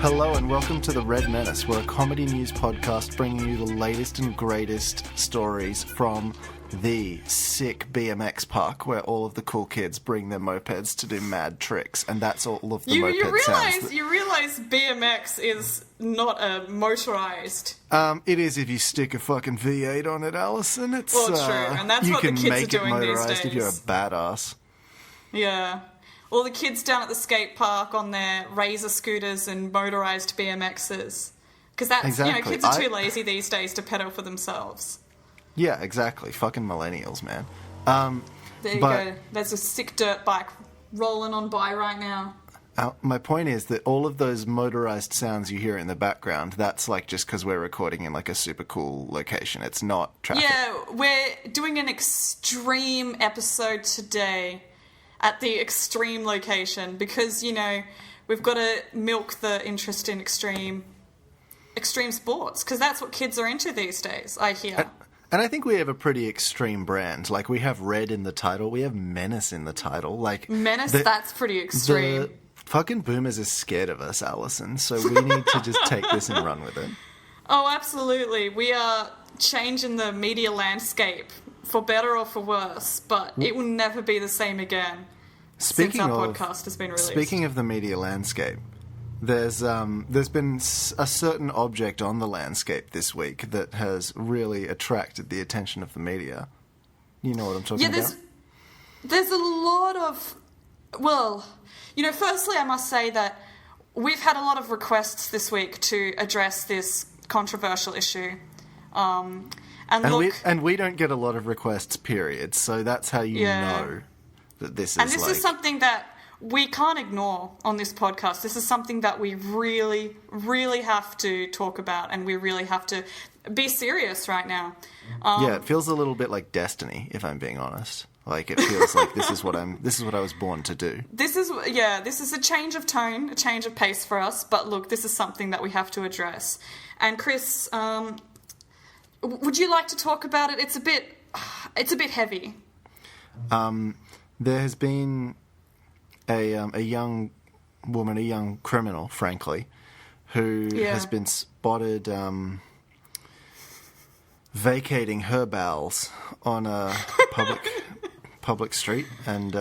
Hello and welcome to The Red Menace. We're a comedy news podcast bringing you the latest and greatest stories from the sick BMX park where all of the cool kids bring their mopeds to do mad tricks, and that's all of the moped sounds. You realise BMX is not a motorised. It is if you stick a fucking V8 on it, Alison. It's, well, true, and that's what the kids are doing these days. You can make it motorised if you're a badass. Yeah. All the kids down at the skate park on their Razor scooters and motorised BMXs. Because that's, exactly. Kids are too lazy these days to pedal for themselves. Yeah, exactly. Fucking millennials, man. There you go. There's a sick dirt bike rolling on by right now. My point is that all of those motorised sounds you hear in the background, that's like just because we're recording in like a super cool location. It's not traffic. Yeah, we're doing an extreme episode today at the extreme location because, we've got to milk the interest in extreme sports because that's what kids are into these days, I hear. And I think we have a pretty extreme brand. Like, we have red in the title. We have menace in the title. Like Menace, that's pretty extreme. The fucking boomers are scared of us, Alison, so we need to just take this and run with it. Oh, absolutely. We are changing the media landscape for better or for worse, but it will never be the same again since our podcast has been released. Speaking of the media landscape, there's been a certain object on the landscape this week that has really attracted the attention of the media. You know what I'm talking about? There's a lot of... Well, firstly I must say that we've had a lot of requests this week to address this controversial issue. And we don't get a lot of requests, period, so that's how you know that this is And this is something that we can't ignore on this podcast. This is something that we really, really have to talk about, and we really have to be serious right now. It feels a little bit like destiny, if I'm being honest. Like, it feels like this is what I was born to do. This is a change of tone, a change of pace for us. But look, this is something that we have to address. And Chris, would you like to talk about it? It's a bit heavy. There has been a young woman, a young criminal, frankly, who has been spotted vacating her bowels on a public street, and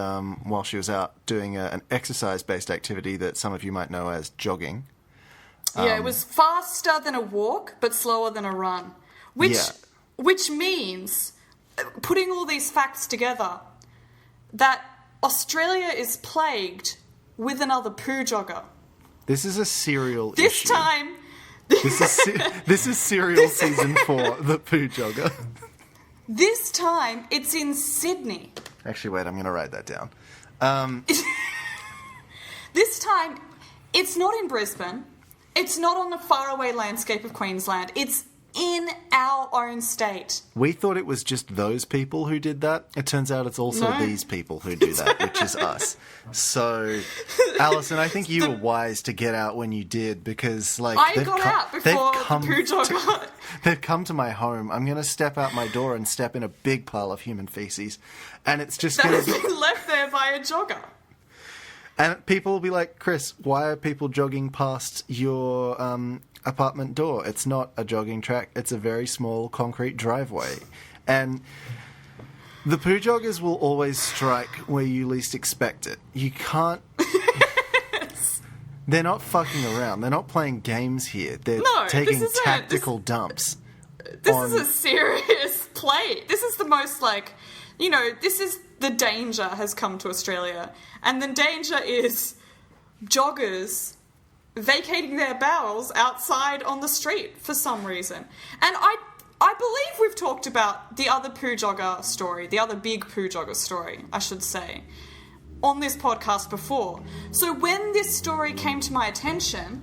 while she was out doing an exercise-based activity that some of you might know as jogging. It was faster than a walk, but slower than a run, which means, putting all these facts together, that Australia is plagued with another poo jogger. This is a serial issue. This time... This is serial season 4, the poo jogger. This time, it's in Sydney. Actually, wait, I'm going to write that down. This time, it's not in Brisbane. It's not on the faraway landscape of Queensland. It's in our own state. We thought it was just those people who did that. It turns out it's also these people who do that, which is us. So, Alison, I think you were wise to get out when you did, because I got out before the poo jogger. They've come to my home. I'm going to step out my door and step in a big pile of human feces, and it's just going to be left there by a jogger. And people will be like, Chris, why are people jogging past your apartment door? It's not a jogging track. It's a very small concrete driveway. And the poo joggers will always strike where you least expect it. You can't... They're not fucking around. They're not playing games here. They're taking tactical dumps. This is a serious play. This is the most, this is the danger has come to Australia. And the danger is joggers vacating their bowels outside on the street for some reason. And I believe we've talked about the other poo jogger story, the other big poo jogger story, I should say, on this podcast before. So when this story came to my attention,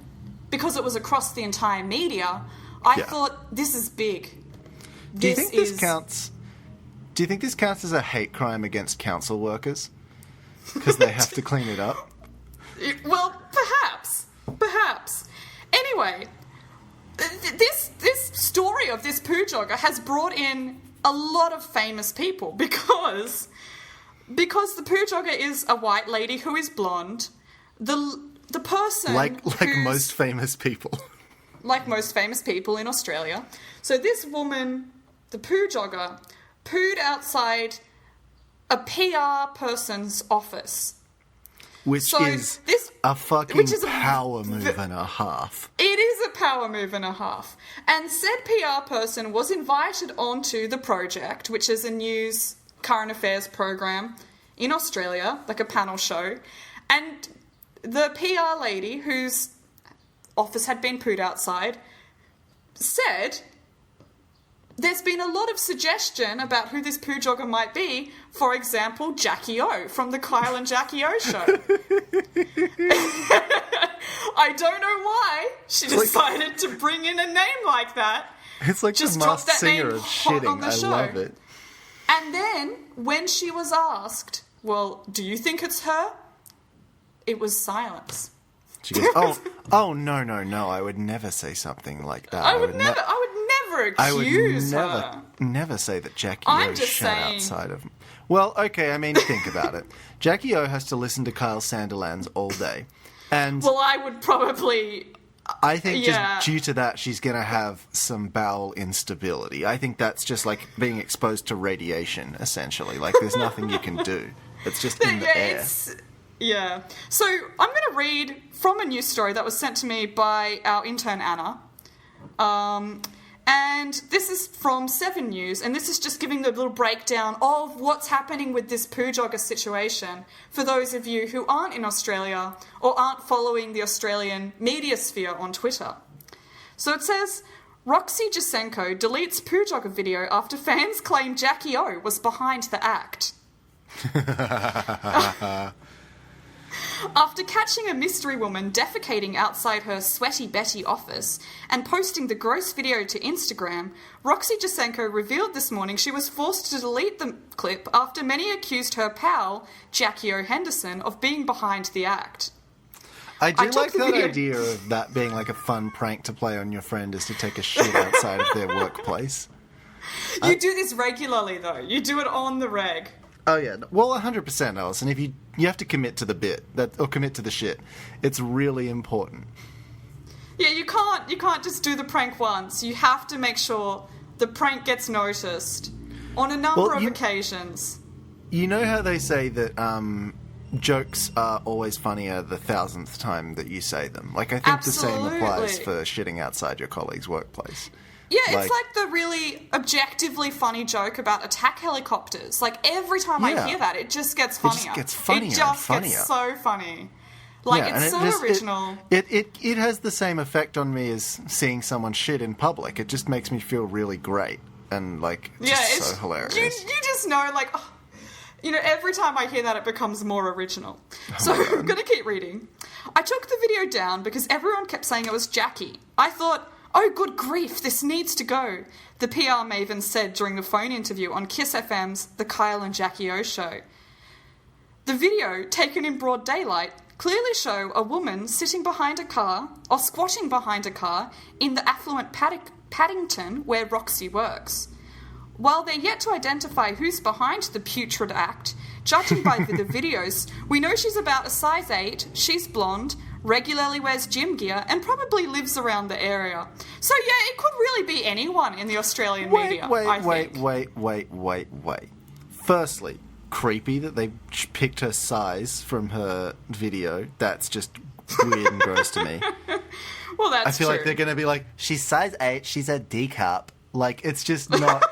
because it was across the entire media, I thought, this is big. Do you think this counts as a hate crime against council workers? Because they have to clean it up? Well, perhaps. Anyway, this story of this poo jogger has brought in a lot of famous people because the poo jogger is a white lady who is blonde. The the person like most famous people. Like most famous people in Australia. So this woman, the poo jogger, pooed outside a PR person's office. Which is a fucking power move and a half. It is a power move and a half. And said PR person was invited onto the project, which is a news current affairs program in Australia, like a panel show. And the PR lady, whose office had been pooed outside, said there's been a lot of suggestion about who this poo jogger might be. For example, Jackie O from the Kyle and Jackie O show. I don't know why she decided to bring in a name like that. It's like just the Masked Singer of shitting. I show. love it. And then, when she was asked, well, do you think it's her? It was silence. She goes, oh, no, I would never say something like that. I would never accuse her. I would never say that Jackie O shat outside of... Well, okay, I mean, think about it. Jackie O has to listen to Kyle Sandilands all day. And well, I would probably... I think just due to that, she's going to have some bowel instability. I think that's just like being exposed to radiation, essentially. Like, there's nothing you can do. It's just in the air. Yeah. So I'm going to read from a news story that was sent to me by our intern, Anna. And this is from 7 News, and this is just giving the little breakdown of what's happening with this poo jogger situation for those of you who aren't in Australia or aren't following the Australian media sphere on Twitter. So it says, Roxy Jasenko deletes poo jogger video after fans claim Jackie O was behind the act. After catching a mystery woman defecating outside her Sweaty Betty office and posting the gross video to Instagram, Roxy Jasenko revealed this morning she was forced to delete the clip after many accused her pal, Jackie O. Henderson, of being behind the act. I do like that idea of that being like a fun prank to play on your friend, is to take a shit outside of their workplace. You do this regularly, though. You do it on the reg. Oh, yeah. Well, 100%, Alison. If you have to commit to the bit, or commit to the shit. It's really important. Yeah, you can't just do the prank once. You have to make sure the prank gets noticed on a number of occasions. You know how they say that jokes are always funnier the 1,000th time that you say them? Like, I think the same applies for shitting outside your colleague's workplace. Yeah, it's like the really objectively funny joke about attack helicopters. Like, every time I hear that, it just gets funnier. It just gets funnier gets so funny. Like, it's so original. It has the same effect on me as seeing someone shit in public. It just makes me feel really great and, like, just so hilarious. You just know, like... Oh, you know, every time I hear that, it becomes more original. So I'm going to keep reading. I took the video down because everyone kept saying it was Jackie. I thought... Oh, good grief, this needs to go, the PR maven said during the phone interview on Kiss FM's The Kyle and Jackie O Show. The video, taken in broad daylight, clearly show a woman sitting behind a car, or squatting behind a car, in the affluent Paddington where Roxy works. While they're yet to identify who's behind the putrid act, judging by the videos, we know she's about a size 8, she's blonde, regularly wears gym gear, and probably lives around the area. So yeah, it could really be anyone in the Australian media, I think. Wait. Firstly, creepy that they picked her size from her video. That's just weird and gross to me. Well, that's true. I feel like they're going to be like, she's size 8, she's a D cup. Like, it's just not...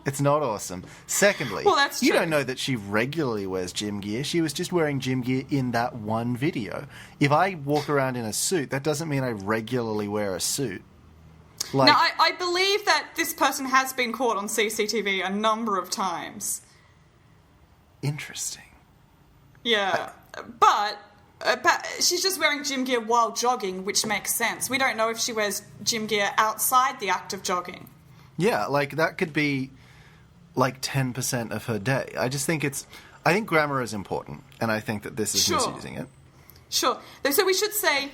It's not awesome. Secondly, you don't know that she regularly wears gym gear. She was just wearing gym gear in that one video. If I walk around in a suit, that doesn't mean I regularly wear a suit. Like, now, I believe that this person has been caught on CCTV a number of times. Interesting. Yeah, but she's just wearing gym gear while jogging, which makes sense. We don't know if she wears gym gear outside the act of jogging. Yeah, like, that could be... like 10% of her day. I think grammar is important, and I think that this is misusing it. Sure. So we should say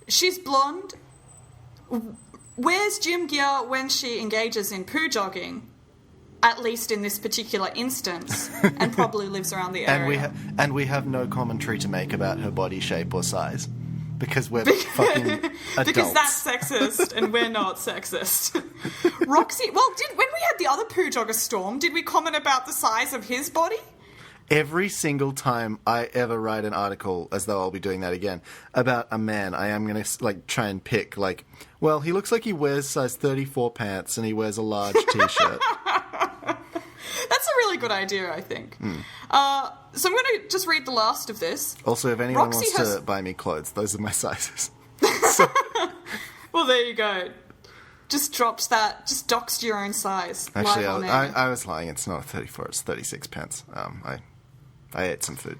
she's blonde, wears gym gear when she engages in poo jogging, at least in this particular instance, and probably lives around the area. And we have no commentary to make about her body shape or size. Because we're fucking adults. Because that's sexist, and we're not sexist. Roxy, well, when we had the other poo jogger Storm, did we comment about the size of his body? Every single time I ever write an article, as though I'll be doing that again, about a man, I am going to like try and pick, like, well, he looks like he wears size 34 pants and he wears a large t-shirt. That's a really good idea, I think. So I'm going to just read the last of this. Also, if anyone Roxy wants to buy me clothes, those are my sizes. Well, there you go. Just dropped that. Just doxed your own size. Actually, live on I air. was lying. It's not 34. It's 36 pence. I ate some food.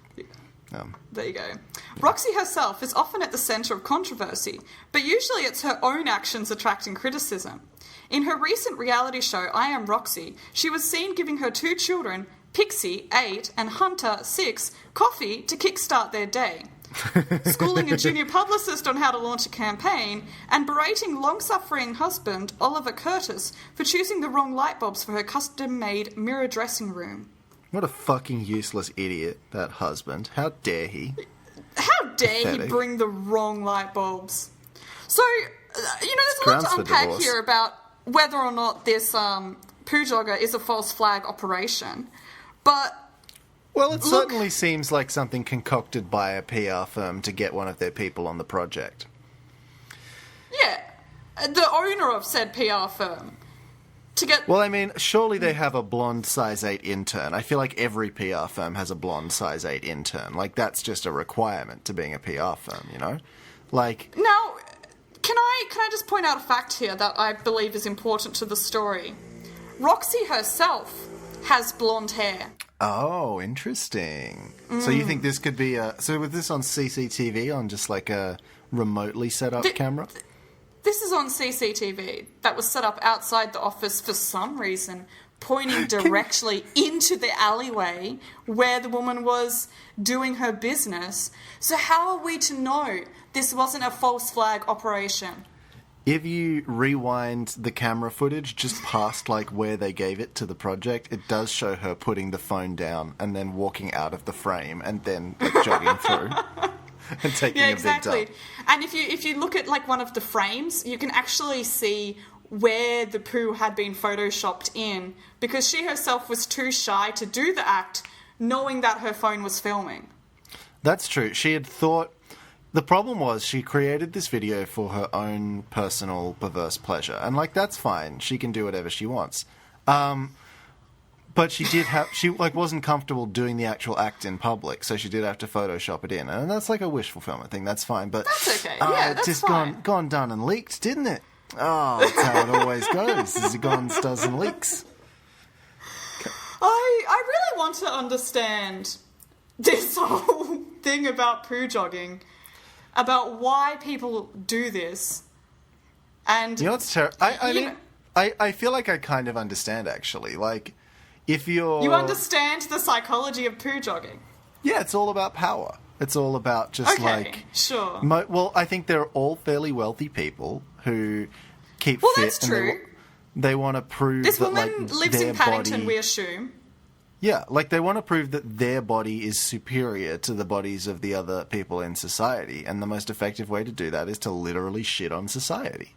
There you go. Roxy herself is often at the centre of controversy, but usually it's her own actions attracting criticism. In her recent reality show, I Am Roxy, she was seen giving her 2 children, Pixie, 8, and Hunter, 6, coffee to kickstart their day. Schooling a junior publicist on how to launch a campaign, and berating long-suffering husband, Oliver Curtis, for choosing the wrong light bulbs for her custom-made mirror dressing room. What a fucking useless idiot, that husband. How dare he? How dare Pathetic. he bring the wrong light bulbs? So, there's a lot Grounds to for unpack divorce. here about whether or not this poo jogger is a false flag operation. But Well, it certainly seems like something concocted by a PR firm to get one of their people on the project. yeah, the owner of said PR firm to get. Well, I mean, surely they have a blonde size 8 intern. I feel like every PR firm has a blonde size 8 intern. Like, that's just a requirement to being a PR firm, you know? Like, Now, can I just point out a fact here that I believe is important to the story? Roxy herself has blonde hair. oh, interesting. So you think this could be a... So was this on CCTV, on just like a remotely set up camera? This is on CCTV that was set up outside the office for some reason, pointing directly into the alleyway where the woman was doing her business. So how are we to know this wasn't a false flag operation? If you rewind the camera footage just past like where they gave it to the project, it does show her putting the phone down and then walking out of the frame and then like, jogging through and taking Yeah, a exactly. big dump. And if you look at like one of the frames, you can actually see where the poo had been photoshopped in, because she herself was too shy to do the act, knowing that her phone was filming. That's true. She had thought... The problem was she created this video for her own personal perverse pleasure. And, like, that's fine. She can do whatever she wants. But she did have... She, like, wasn't comfortable doing the actual act in public, so she did have to Photoshop it in. And that's like a wish fulfillment thing. That's fine. But That's okay. Yeah, it that's just fine. gone done and leaked, didn't it? Oh, that's how it always goes. Is it gone, does, and leaks. I really want to understand this whole thing about poo jogging, about why people do this. And You know what's terrible? I You mean, know- I feel like I kind of understand, actually. Like, if you're... you understand the psychology of poo jogging. Yeah, it's all about power. It's all about just Okay, like... sure. Well, I think they're all fairly wealthy people who keep Well, fit. that's and true. They want to prove This that, woman like, lives their in Paddington, body... we assume. Yeah, like they want to prove that their body is superior to the bodies of the other people in society. And the most effective way to do that is to literally shit on society.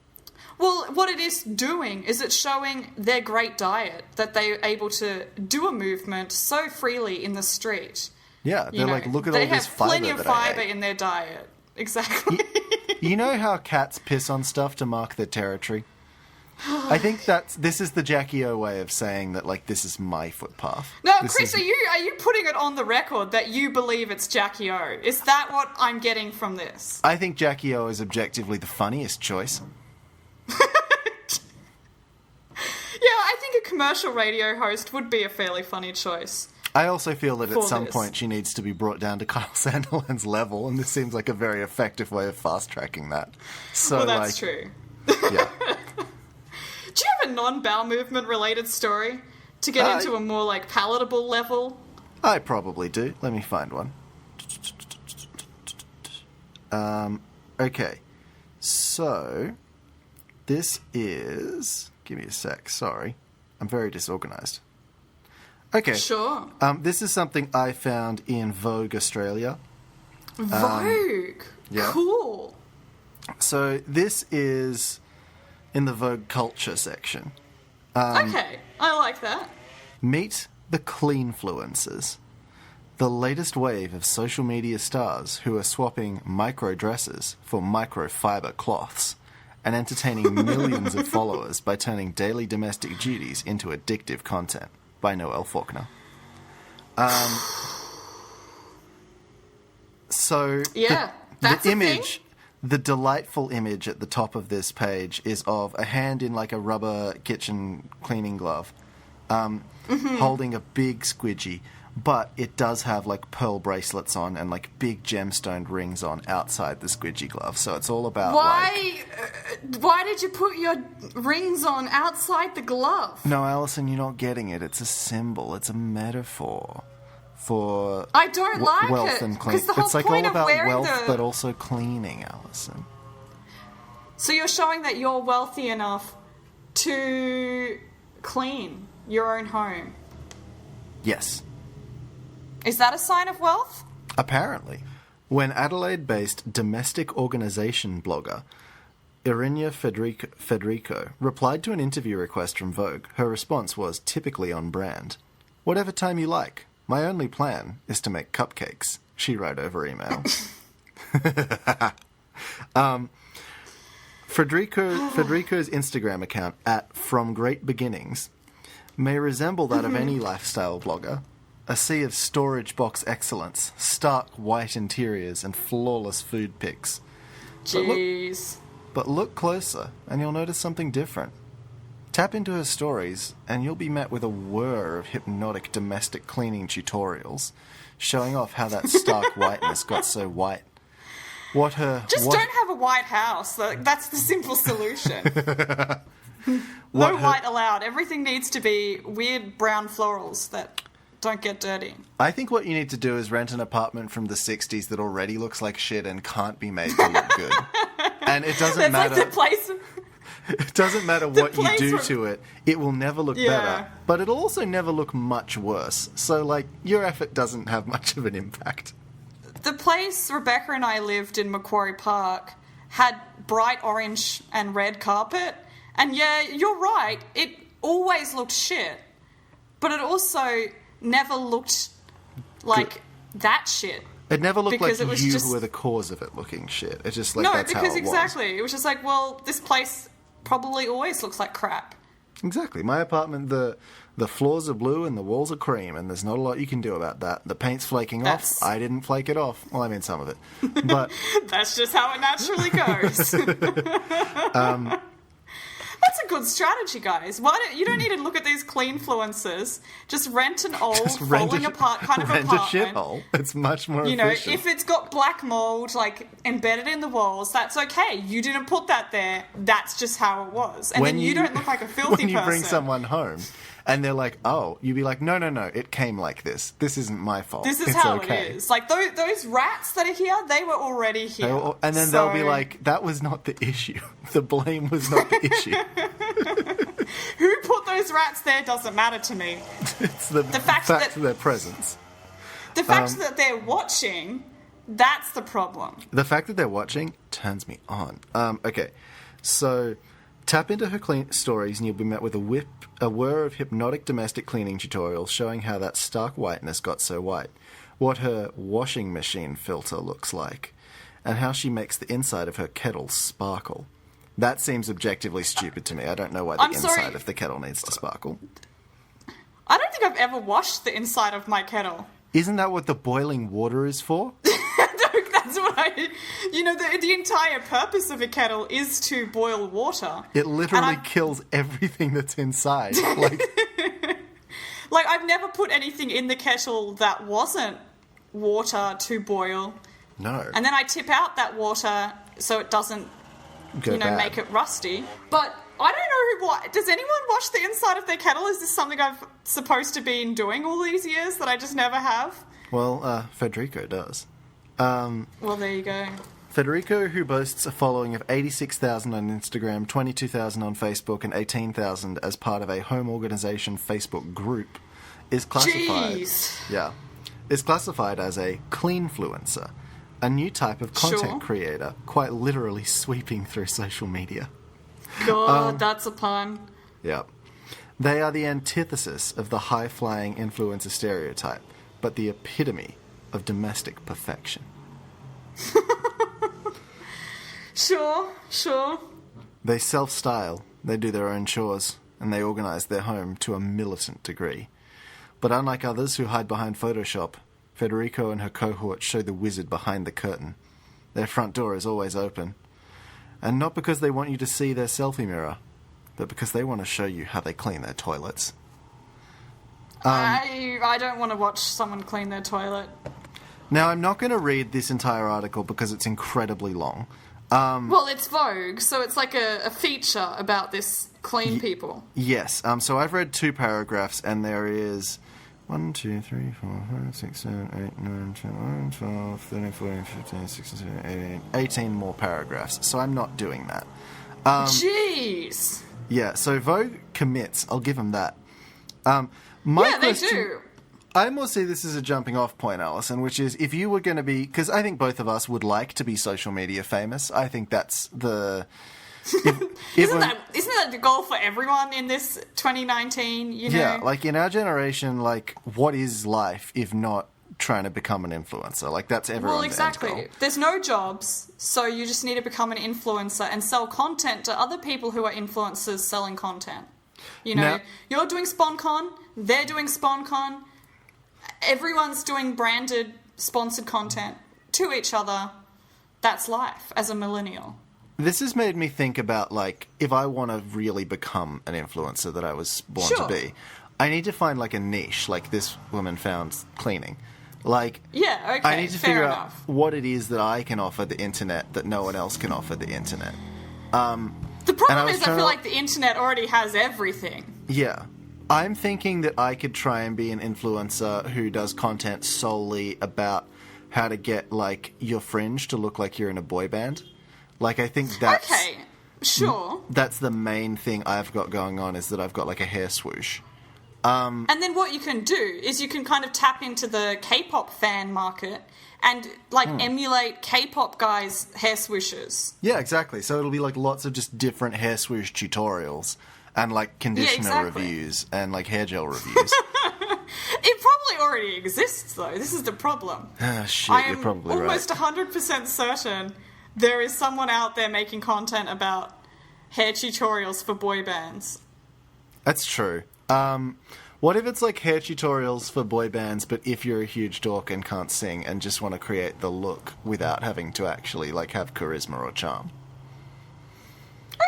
Well, what it is doing is it's showing their great diet, that they're able to do a movement so freely in the street. Yeah, they're like, look at all they this have fiber plenty of that I fiber ate. in their diet. Exactly. You know how cats piss on stuff to mark their territory? I think this is the Jackie O way of saying that, like, this is my footpath. No, This Chris, is- are you putting it on the record that you believe it's Jackie O? Is that what I'm getting from this? I think Jackie O is objectively the funniest choice. Yeah, I think a commercial radio host would be a fairly funny choice. I also feel that at For some this. point she needs to be brought down to Kyle Sandilands' level, and this seems like a very effective way of fast-tracking that. So, Well, that's like, true. yeah. Do you have a non-bowel movement related story to get into a more, like, palatable level? I probably do. Let me find one. Okay. So, this is... Give me a sec, sorry. I'm very disorganized. Okay. Sure. This is something I found in Vogue Australia. Vogue. Yeah. Cool. So this is in the Vogue culture section. Okay, I like that. Meet the cleanfluencers, the latest wave of social media stars who are swapping micro dresses for microfiber cloths and entertaining millions of followers by turning daily domestic duties into addictive content. By Noel Faulkner. So Yeah, that's the a thing. image, the delightful image at the top of this page is of a hand in like a rubber kitchen cleaning glove, holding a big squidgy, but it does have like pearl bracelets on and like big gemstone rings on outside the squidgy glove. So it's all about Why did you put your rings on outside the glove? No, Alison, you're not getting it. It's a symbol. It's a metaphor for I don't like wealth it, and clean. 'cause the whole It's like point all of about wearing wealth, the- but also cleaning, Alison. So you're showing that you're wealthy enough to clean your own home. Yes. Is that a sign of wealth? Apparently. When Adelaide-based domestic organisation blogger Irina Federico replied to an interview request from Vogue, her response was typically on brand. "Whatever time you like. My only plan is to make cupcakes," she wrote over email. Federico's Instagram account, @FromGreatBeginnings, may resemble that of any lifestyle blogger. A sea of storage box excellence, stark white interiors, and flawless food pics. Jeez. But look closer, and you'll notice something different. Tap into her stories, and you'll be met with a whir of hypnotic domestic cleaning tutorials, showing off how that stark whiteness got so white. Don't have a white house. That's the simple solution. No white allowed. Everything needs to be weird brown florals that don't get dirty. I think what you need to do is rent an apartment from the 60s that already looks like shit and can't be made to look good. And it doesn't matter. Like the place. It doesn't matter what you do to it. It will never look Yeah. better. But it'll also never look much worse. So, like, your effort doesn't have much of an impact. The place Rebecca and I lived in, Macquarie Park, had bright orange and red carpet. And yeah, you're right. It always looked shit. But it also never looked like that shit. It never looked Because like it was you just- were the cause of it looking shit. It's just like No, that's how because it was. exactly. It was just like, well, this place probably always looks like crap. Exactly. My apartment, the floors are blue and the walls are cream, and there's not a lot you can do about that. The paint's flaking That's- off. I didn't flake it off. Well, I mean some of it. But That's just how it naturally goes. That's a good strategy, guys. You don't need to look at these cleanfluencers. Just rent an old, falling apart kind of rent apartment. a shithole. It's much more You know, efficient. if it's got black mold, like, embedded in the walls, that's okay. You didn't put that there. That's just how it was. And then you don't look like a filthy when you person. bring someone home and they're like, oh, you'd be like, no, it came like this. This isn't my fault. This is it's how okay. it is. Like, those rats that are here, they were already here. And then they'll be like, that was not the issue. The blame was not the issue. Who put those rats there doesn't matter to me. It's the fact fact that- of their presence. The fact that they're watching, that's the problem. The fact that they're watching turns me on. Okay, so tap into her clean stories and you'll be met with a whir of hypnotic domestic cleaning tutorials showing how that stark whiteness got so white, what her washing machine filter looks like, and how she makes the inside of her kettle sparkle. That seems objectively stupid to me. I don't know why the inside of the kettle needs to sparkle. I don't think I've ever washed the inside of my kettle. Isn't that what the boiling water is for? That's what the entire purpose of a kettle is to boil water. It literally kills everything that's inside. Like, I've never put anything in the kettle that wasn't water to boil. No. And then I tip out that water so it doesn't, Bad. make it rusty. But I don't know does anyone wash the inside of their kettle? Is this something I've supposed to be doing all these years that I just never have? Well, Federico does. Well, there you go. Federico, who boasts a following of 86,000 on Instagram, 22,000 on Facebook, and 18,000 as part of a home organisation Facebook group, is classified. Jeez. Yeah, is classified as a cleanfluencer, a new type of content creator, quite literally sweeping through social media. God, that's a pun. Yeah. They are the antithesis of the high-flying influencer stereotype, but the epitome of domestic perfection. Sure. They self-style, they do their own chores, and they organise their home to a militant degree. But unlike others who hide behind Photoshop, Federico and her cohort show the wizard behind the curtain. Their front door is always open. And not because they want you to see their selfie mirror, but because they want to show you how they clean their toilets. I don't want to watch someone clean their toilet. Now, I'm not going to read this entire article because it's incredibly long. Well, it's Vogue, so it's like a feature about this clean people. Yes. So I've read 2 paragraphs, and there is 1, 2, 3, 4, 5, 6, 7, 8, 9, 10, 11, 12, 13, 14, 15, 16, 17, 18 more paragraphs. So I'm not doing that. Jeez. Yeah, so Vogue commits. I'll give them that. They do. I more see this as a jumping off point, Alison, which is if you were going to be... Because I think both of us would like to be social media famous. I think that's the... Isn't that the goal for everyone in this 2019, you know? Yeah, like in our generation, like, what is life if not trying to become an influencer? Like, that's everyone's Well, exactly. end goal. There's no jobs, so you just need to become an influencer and sell content to other people who are influencers selling content. You know, you're doing SponCon, they're doing SponCon, everyone's doing branded, sponsored content to each other. That's life as a millennial. This has made me think about, like, if I want to really become an influencer that I was born to be, I need to find, like, a niche, like this woman found cleaning. Like, yeah, okay, I need to figure out what it is that I can offer the internet that no one else can offer the internet. The problem is I feel like the internet already has everything. Yeah. I'm thinking that I could try and be an influencer who does content solely about how to get, like, your fringe to look like you're in a boy band. Like, I think that's... Okay, sure. That's the main thing I've got going on, is that I've got, like, a hair swoosh. And then what you can do is you can kind of tap into the K-pop fan market and, like, emulate K-pop guys' hair swooshes. Yeah, exactly. So it'll be, like, lots of just different hair swoosh tutorials and, like, conditioner reviews and, like, hair gel reviews. It probably already exists, though. This is the problem. Shit, you're probably right. I am almost 100% certain there is someone out there making content about hair tutorials for boy bands. That's true. What if it's like hair tutorials for boy bands, but if you're a huge dork and can't sing and just want to create the look without having to actually, like, have charisma or charm?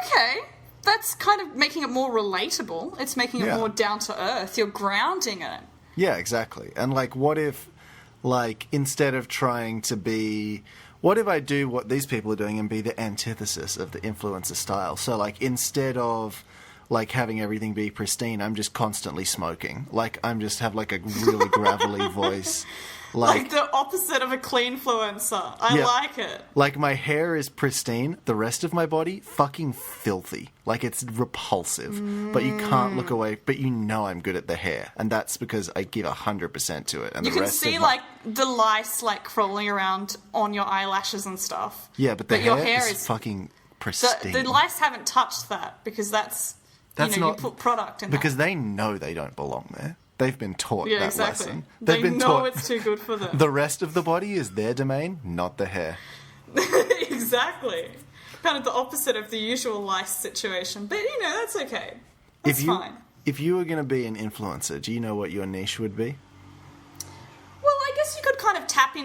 Okay. That's kind of making it more relatable. It's making it more down to earth. You're grounding it. Yeah, exactly. And, like, what if, like, instead of trying to be... What if I do what these people are doing and be the antithesis of the influencer style? So, like, instead of, like, having everything be pristine, I'm just constantly smoking. Like, I'm just have, like, a really gravelly voice. Like the opposite of a cleanfluencer. I like it. Like, my hair is pristine. The rest of my body, fucking filthy. Like, it's repulsive. But you can't look away. But you know I'm good at the hair. And that's because I give 100% to it. And you the can rest see, like, the lice, like, crawling around on your eyelashes and stuff. Yeah, but your hair is fucking pristine. The lice haven't touched that because that's you put product in because they know they don't belong there. They've been taught that lesson. They know it's too good for them. The rest of the body is their domain, not the hair. Exactly. Kind of the opposite of the usual lice situation. But, that's okay. That's fine. If you were going to be an influencer, do you know what your niche would be? Well, I guess you could kind of tap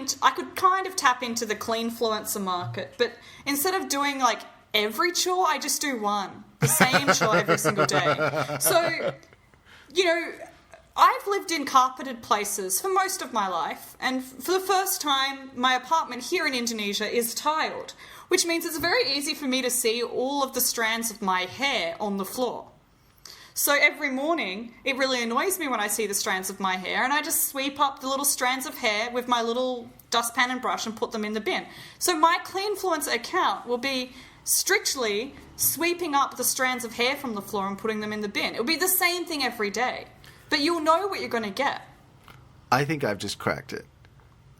into the cleanfluencer market. But instead of doing, like, every chore, I just do one. The same chore every single day. So, I've lived in carpeted places for most of my life, and for the first time, my apartment here in Indonesia is tiled, which means it's very easy for me to see all of the strands of my hair on the floor. So every morning, it really annoys me when I see the strands of my hair, and I just sweep up the little strands of hair with my little dustpan and brush and put them in the bin. So my Cleanfluencer account will be strictly sweeping up the strands of hair from the floor and putting them in the bin. It'll be the same thing every day. But you'll know what you're going to get. I think I've just cracked it.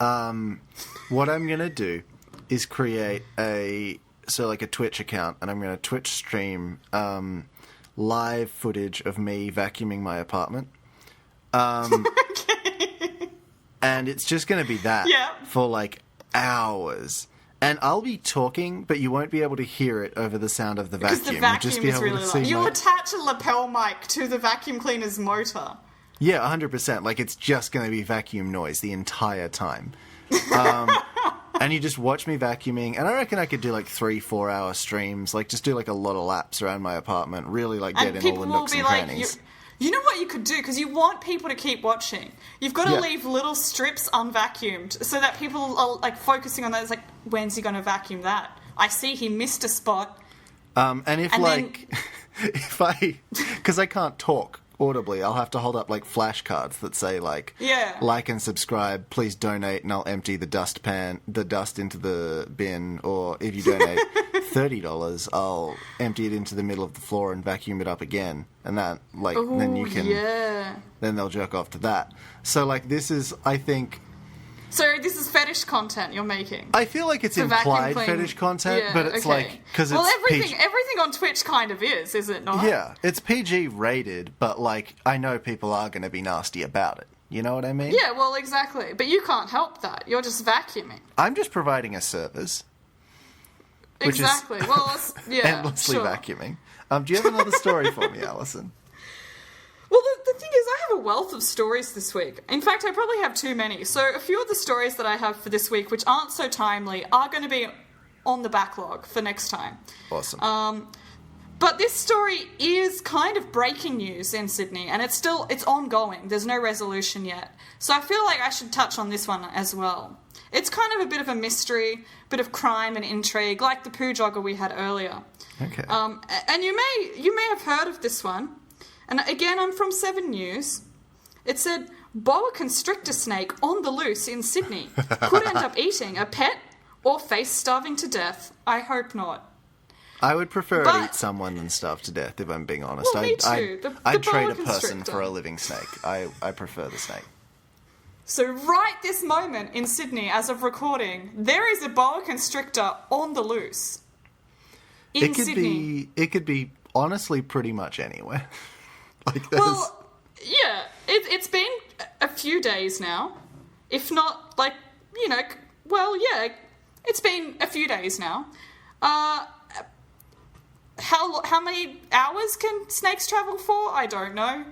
What I'm going to do is create a Twitch account, and I'm going to Twitch stream live footage of me vacuuming my apartment. Okay. And it's just going to be that for like hours. And I'll be talking, but you won't be able to hear it over the sound of the vacuum. Because the vacuum You'll just be is able really to see loud. You'll attach a lapel mic to the vacuum cleaner's motor. Yeah, 100%. Like, it's just going to be vacuum noise the entire time. And you just watch me vacuuming, and I reckon I could do like 3-4 hour streams, like just do like a lot of laps around my apartment, really like get in all the nooks and crannies. You know what you could do? Because you want people to keep watching. You've got to leave little strips unvacuumed so that people are like focusing on that. It's like, when's he going to vacuum that? I see he missed a spot. Because I can't talk audibly, I'll have to hold up like flashcards that say like and subscribe, please donate, and I'll empty the dust into the bin, or if you donate $30, I'll empty it into the middle of the floor and vacuum it up again, and that then you can then they'll jerk off to that. So like this is, I think, so this is fetish content you're making. I feel like it's implied fetish content, but it's like, because it's everything on Twitch kind of is it not? Yeah, it's PG rated, but like I know people are going to be nasty about it. You know what I mean? Yeah, well, exactly. But you can't help that. You're just vacuuming. I'm just providing a service. Exactly. Well, endlessly vacuuming. Do you have another story for me, Alison? Well, the thing is, I have a wealth of stories this week. In fact, I probably have too many. So a few of the stories that I have for this week, which aren't so timely, are going to be on the backlog for next time. Awesome. But this story is kind of breaking news in Sydney, and it's ongoing. There's no resolution yet. So I feel like I should touch on this one as well. It's kind of a bit of a mystery, bit of crime and intrigue, like the poo jogger we had earlier. Okay. And you may have heard of this one. And again, I'm from 7 News. It said, boa constrictor snake on the loose in Sydney. Could end up eating a pet or face starving to death. I hope not. I would prefer to eat someone than starve to death, if I'm being honest. Well, me too. I'd trade a person for a living snake. I prefer the snake. So right this moment in Sydney, as of recording, there is a boa constrictor on the loose in Sydney. It could be honestly pretty much anywhere. Well, yeah, it's been a few days now, if not, it's been a few days now. How many hours can snakes travel for? I don't know.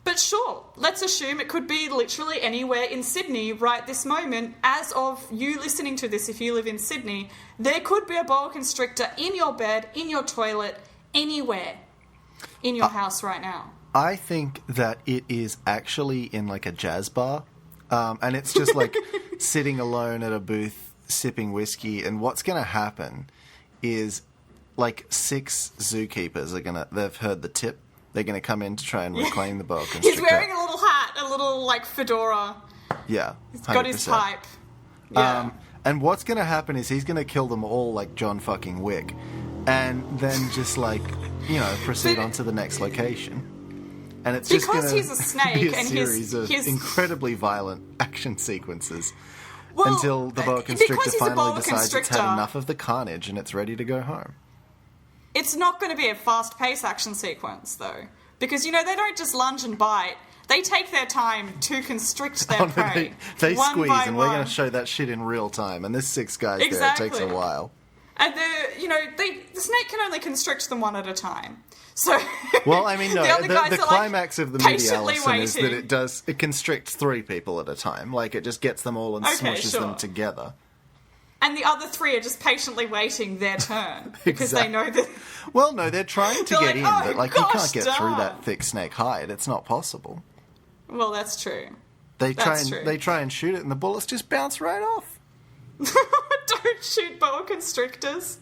But sure, let's assume it could be literally anywhere in Sydney right this moment. As of you listening to this, if you live in Sydney, there could be a boa constrictor in your bed, in your toilet, anywhere in your house right now. I think that it is actually in like a jazz bar, and it's just like sitting alone at a booth sipping whiskey, and what's going to happen is like 6 zookeepers they've heard the tip. They're going to come in to try and reclaim the boa constrictor. He's wearing a little hat, a little like fedora. Yeah, 100%. He's got his pipe. Yeah. And what's going to happen is he's going to kill them all like John fucking Wick, and then just like, proceed on to the next location. And it's just because he's a snake be a and series of his incredibly violent action sequences well, until the boa constrictor finally decides it's had enough of the carnage and it's ready to go home. It's not going to be a fast-paced action sequence, though, because they don't just lunge and bite. They take their time to constrict their prey. They one squeeze, by and one. we're going to show that shit in real time. And there's 6 guys there. It takes a while. And the snake can only constrict them one at a time. So well, I mean, no. The climax of the movie, Alison, is that it constricts 3 people at a time. Like it just gets them all and smushes them together. And the other 3 are just patiently waiting their turn because they know that. Well, no, they're trying to get in, but you can't get through darn. that thick snake hide. It's not possible. Well, that's true. They try and shoot it, and the bullets just bounce right off. Don't shoot boa constrictors.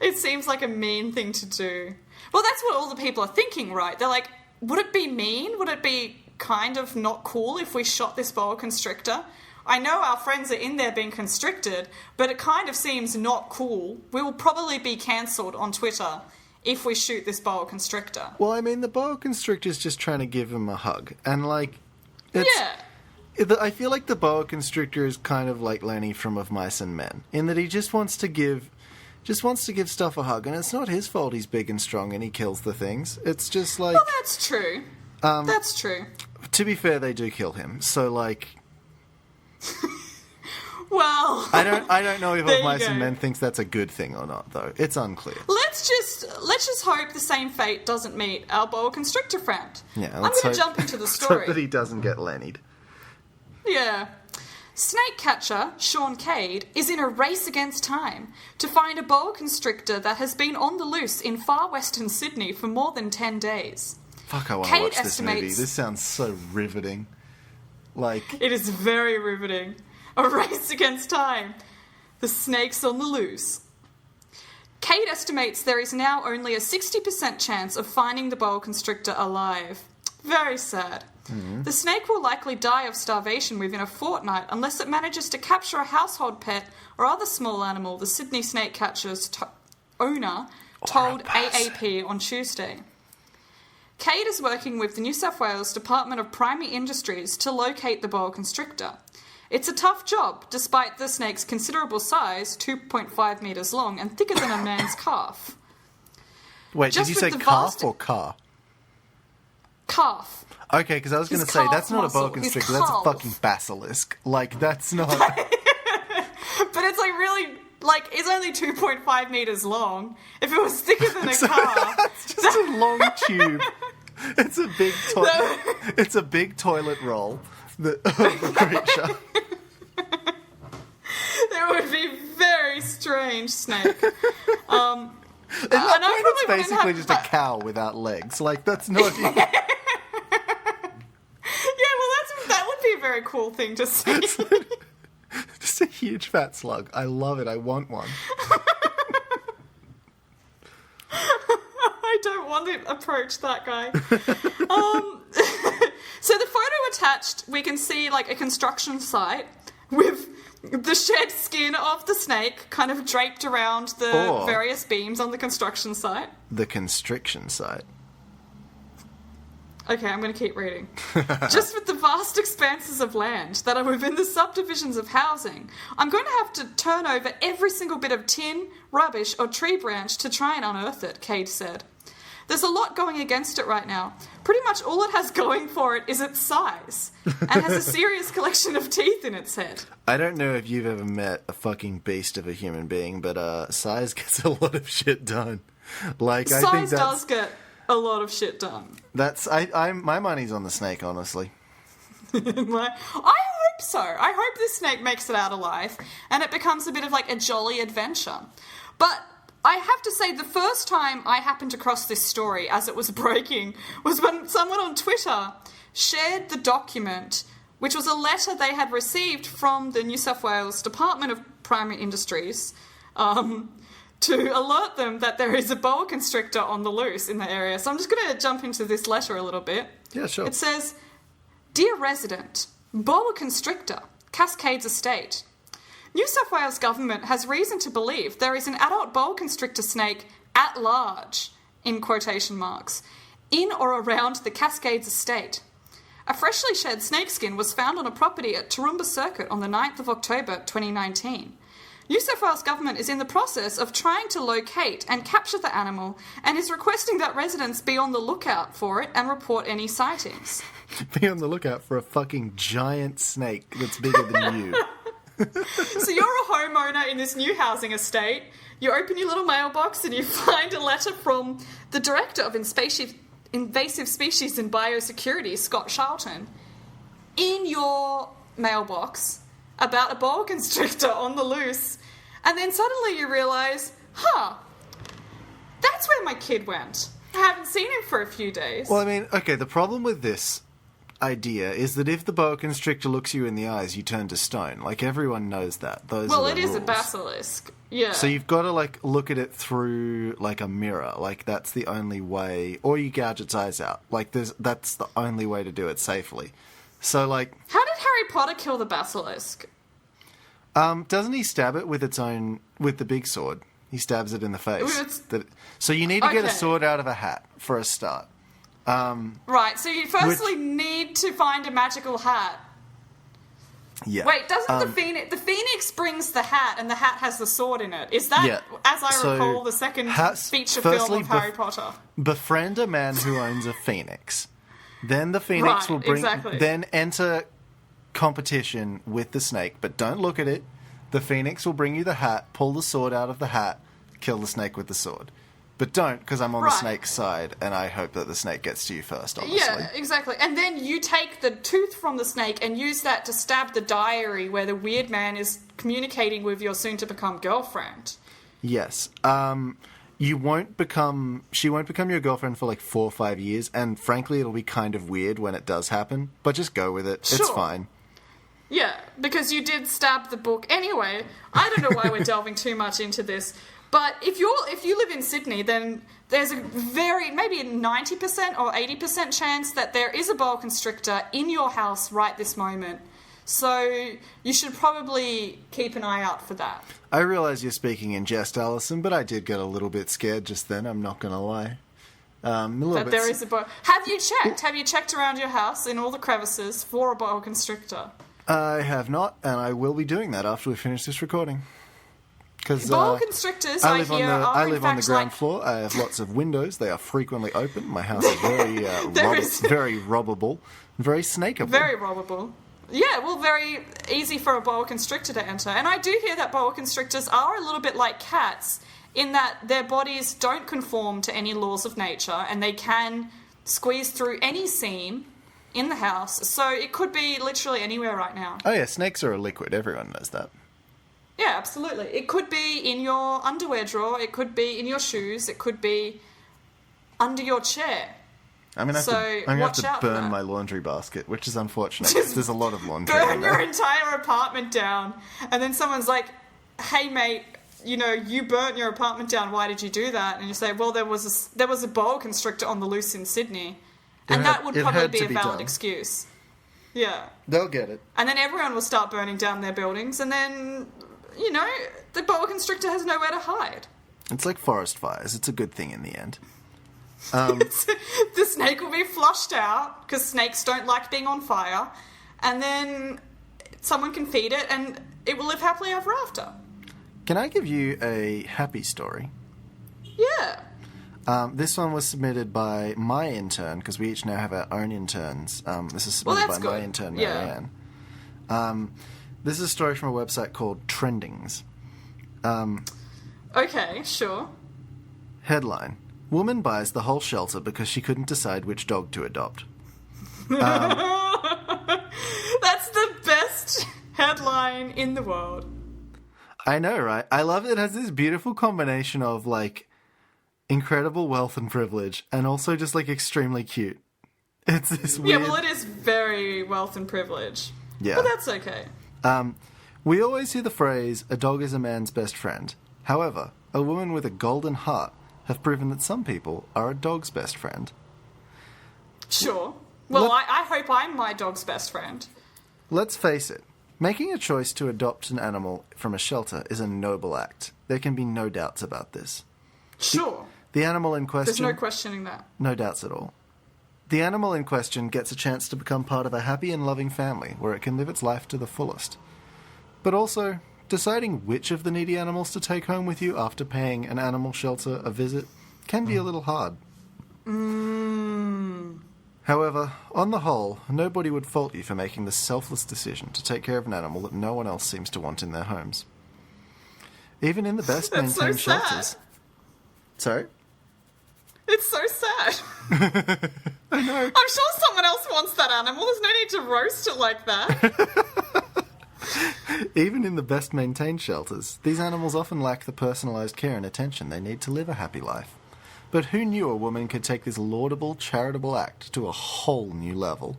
It seems like a mean thing to do. Well, that's what all the people are thinking, right? They're like, would it be mean? Would it be kind of not cool if we shot this boa constrictor? I know our friends are in there being constricted, but it kind of seems not cool. We will probably be cancelled on Twitter if we shoot this boa constrictor. Well, I mean, the boa constrictor's just trying to give him a hug. And, like, it's... Yeah. I feel like the boa constrictor is kind of like Lenny from Of Mice and Men, in that he just wants to give stuff a hug, and it's not his fault he's big and strong and he kills the things. It's just like... Well, that's true. That's true. To be fair, they do kill him, so, like... Well... I don't know if There Of you Mice go. and Men thinks that's a good thing or not, though. It's unclear. Let's just hope the same fate doesn't meet our boa constrictor friend. Yeah, I'm let's going to hope- jump into the let's story. hope that he doesn't get Lennied. Yeah. Snake catcher Sean Cade is in a race against time to find a boa constrictor that has been on the loose in far western Sydney for more than 10 days. Fuck, I want to Kate watch this movie. estimates- This sounds so riveting. Like, It is very riveting. A race against time. The snake's on the loose. Cade estimates there is now only a 60% chance of finding the boa constrictor alive. Very sad. The snake will likely die of starvation within a fortnight unless it manages to capture a household pet or other small animal, the Sydney snake catcher's owner told AAP on Tuesday. Cade is working with the New South Wales Department of Primary Industries to locate the boa constrictor. It's a tough job, despite the snake's considerable size, 2.5 metres long and thicker than a man's calf. wait, Just did you with say the calf vast- or car? Calf. Okay, because I was going His to say, calf that's not a boa muscle, his constrictor, that's a calf. fucking basilisk. Like, that's not... But it's like really, like, it's only 2.5 metres long. If it was thicker than a car... It's just a long tube. It's a big It's a big toilet roll of the creature. It would be very strange snake. At that and I point, probably it's wouldn't basically have- just a cow without legs. Like, that's not... Yeah, well, that would be a very cool thing to see. just a huge fat slug. I love it. I want one. I don't want to approach that guy. So the photo attached, we can see like a construction site with the shed skin of the snake kind of draped around the Or- various beams on the construction site. The constriction site. Okay, I'm going to keep reading. Just with the vast expanses of land that are within the subdivisions of housing, I'm going to have to turn over every single bit of tin, rubbish, or tree branch to try and unearth it, Cade said. There's a lot going against it right now. Pretty much all it has going for it is its size, and has a serious collection of teeth in its head. I don't know if you've ever met a fucking beast of a human being, but size gets a lot of shit done. Like, I think Size that's... does get a lot of shit done. That's my money's on the snake, honestly. I hope so. I hope this snake makes it out alive and it becomes a bit of like a jolly adventure. But I have to say, the first time I happened across this story as it was breaking was when someone on Twitter shared the document, which was a letter they had received from the New South Wales Department of Primary Industries to alert them that there is a boa constrictor on the loose in the area. So I'm just going to jump into this letter a little bit. Yeah, sure. It says, "Dear resident, boa constrictor, Cascades Estate. New South Wales Government has reason to believe there is an adult boa constrictor snake at large, in quotation marks, in or around the Cascades Estate. A freshly shed snakeskin was found on a property at Toowoomba Circuit on the 9th of October 2019. New South Wales Government is in the process of trying to locate and capture the animal and is requesting that residents be on the lookout for it and report any sightings." Be on the lookout for a fucking giant snake that's bigger than you. So you're a homeowner in this new housing estate, you open your little mailbox and you find a letter from the Director of Invasive Species and Biosecurity, Scott Charlton, in your mailbox about a boa constrictor on the loose, and then suddenly you realise, that's where my kid went. I haven't seen him for a few days. Well, I mean, okay, the problem with this idea is that if the boa constrictor looks you in the eyes, you turn to stone. Like, everyone knows that. Those are it the is a rules. basilisk. Yeah. So you've got to, like, look at it through, like, a mirror. Like, that's the only way... Or you gouge its eyes out. Like, that's the only way to do it safely. So, like... How did Harry Potter kill the basilisk? Doesn't he stab it with its own... with the big sword? He stabs it in the face. It's- So you need to get a Okay. sword out of a hat for a start. Right, so you firstly need to find a magical hat. Yeah. Wait, doesn't the phoenix brings the hat, and the hat has the sword in it? Is that, Yeah. as I So, recall, the second feature firstly, film of Harry Potter? Befriend a man who owns a phoenix. Then the phoenix Right, will bring. exactly. Then enter competition with the snake, but don't look at it. The phoenix will bring you the hat. Pull the sword out of the hat. Kill the snake with the sword. But don't, because I'm on the Right. snake's side, and I hope that the snake gets to you first, obviously. Yeah, exactly. And then you take the tooth from the snake and use that to stab the diary where the weird man is communicating with your soon-to-become girlfriend. Yes. She won't become your girlfriend for like 4 or 5 years, and frankly, it'll be kind of weird when it does happen, but just go with it. It's Sure. fine. Yeah, because you did stab the book. Anyway, I don't know why we're delving too much into this, but if you live in Sydney, then there's a maybe a 90% or 80% chance that there is a boa constrictor in your house right this moment. So you should probably keep an eye out for that. I realise you're speaking in jest, Alison, but I did get a little bit scared just then, I'm not going to lie. That there is a boa. Have you checked? Have you checked around your house in all the crevices for a boa constrictor? I have not, and I will be doing that after we finish this recording. Because Boa constrictors, I live are on the ground floor. I have lots of windows. They are frequently open. My house is very very robbable, very snakeable. Very robbable. Yeah, well, very easy for a boa constrictor to enter. And I do hear that boa constrictors are a little bit like cats in that their bodies don't conform to any laws of nature and they can squeeze through any seam in the house. So it could be literally anywhere right now. Oh yeah, snakes are a liquid. Everyone knows that. Yeah, absolutely. It could be in your underwear drawer. It could be in your shoes. It could be under your chair. I'm going So, to have watch to out for burn that. my laundry basket, which is unfortunate. 'Cause there's a lot of laundry in Burn your there. entire apartment down, and then someone's like, "Hey, mate, you burnt your apartment down. Why did you do that?" And you say, "Well, there was a boa constrictor on the loose in Sydney," and that would it probably had be to a be valid done. excuse. Yeah, They'll get it. and then everyone will start burning down their buildings, and then the boa constrictor has nowhere to hide. It's like forest fires. It's a good thing in the end. The snake will be flushed out because snakes don't like being on fire, and then someone can feed it, and it will live happily ever after. Can I give you a happy story? Yeah. This one was submitted by my intern, because we each now have our own interns. This is submitted that's by my good. intern, Yeah. Marianne. This is a story from a website called Trendings. Okay, sure. Headline: Woman buys the whole shelter because she couldn't decide which dog to adopt. That's the best headline in the world. I know, right? I love it. It has this beautiful combination of, like, incredible wealth and privilege, and also just, like, extremely cute. It's this weird... Yeah, well, it is very wealth and privilege. Yeah. But that's okay. We always hear the phrase, a dog is a man's best friend. However, a woman with a golden heart have proven that some people are a dog's best friend. Sure. Well, Look- I hope I'm my dog's best friend. Let's face it, making a choice to adopt an animal from a shelter is a noble act. There can be no doubts about this. Sure. The animal in question... There's no questioning that. No doubts at all. The animal in question gets a chance to become part of a happy and loving family where it can live its life to the fullest. But also, deciding which of the needy animals to take home with you after paying an animal shelter a visit can be a little hard. However, on the whole, nobody would fault you for making the selfless decision to take care of an animal that no one else seems to want in their homes. Even in the best That's so maintained sad. shelters. Sorry? It's so sad. I know. I'm sure someone else wants that animal. There's no need to roast it like that. Even in the best maintained shelters, these animals often lack the personalised care and attention they need to live a happy life. But who knew a woman could take this laudable, charitable act to a whole new level?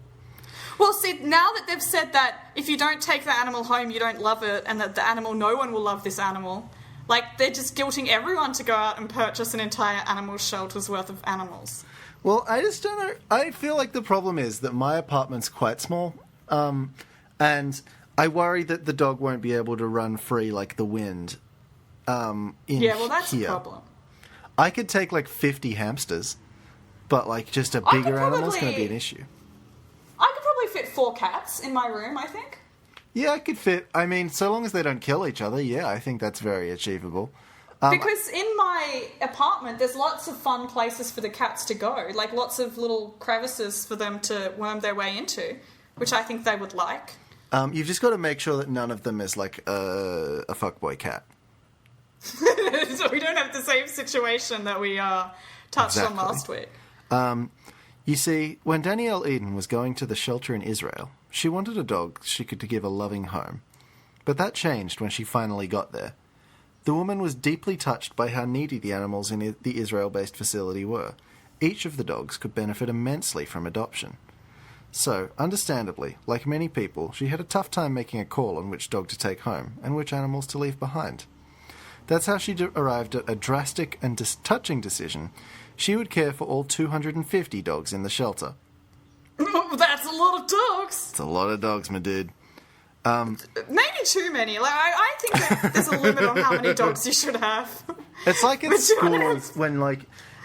Well, see, now that they've said that if you don't take the animal home, you don't love it, and that no one will love this animal, like, they're just guilting everyone to go out and purchase an entire animal shelter's worth of animals. Well, I just don't know. I feel like the problem is that my apartment's quite small, and I worry that the dog won't be able to run free like the wind. in Yeah, well, that's here. a problem. I could take like 50 hamsters, but like just a bigger animal's going to be an issue. I could probably fit 4 cats in my room, I think. Yeah, I could fit. I mean, so long as they don't kill each other, yeah, I think that's very achievable. Because in my apartment, there's lots of fun places for the cats to go. Like lots of little crevices for them to worm their way into, which I think they would like. You've just got to make sure that none of them is like a fuckboy cat. So we don't have the same situation that we touched on last week. You see, when Danielle Eden was going to the shelter in Israel, she wanted a dog she could give a loving home. But that changed when she finally got there. The woman was deeply touched by how needy the animals in the Israel-based facility were. Each of the dogs could benefit immensely from adoption. So, understandably, like many people, she had a tough time making a call on which dog to take home and which animals to leave behind. That's how she arrived at a drastic and touching decision. She would care for all 250 dogs in the shelter. That's a lot of dogs. It's a lot of dogs, my dude. Maybe too many. Like I think that there's a limit on how many dogs you should have. It's like in schools when like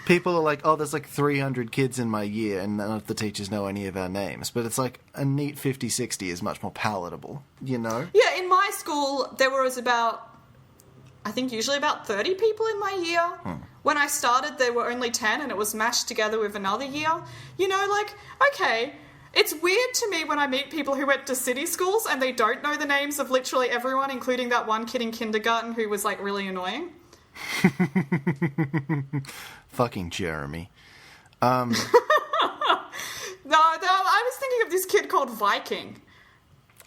people are like, oh, there's like 300 kids in my year and none of the teachers know any of our names. But it's like a neat 50, 60 is much more palatable, you know? Yeah, in my school, there was usually about 30 people in my year. When I started, there were only 10 and it was mashed together with another year. You know, like, okay, it's weird to me when I meet people who went to city schools and they don't know the names of literally everyone, including that one kid in kindergarten who was, like, really annoying. Fucking Jeremy. No, I was thinking of this kid called Viking.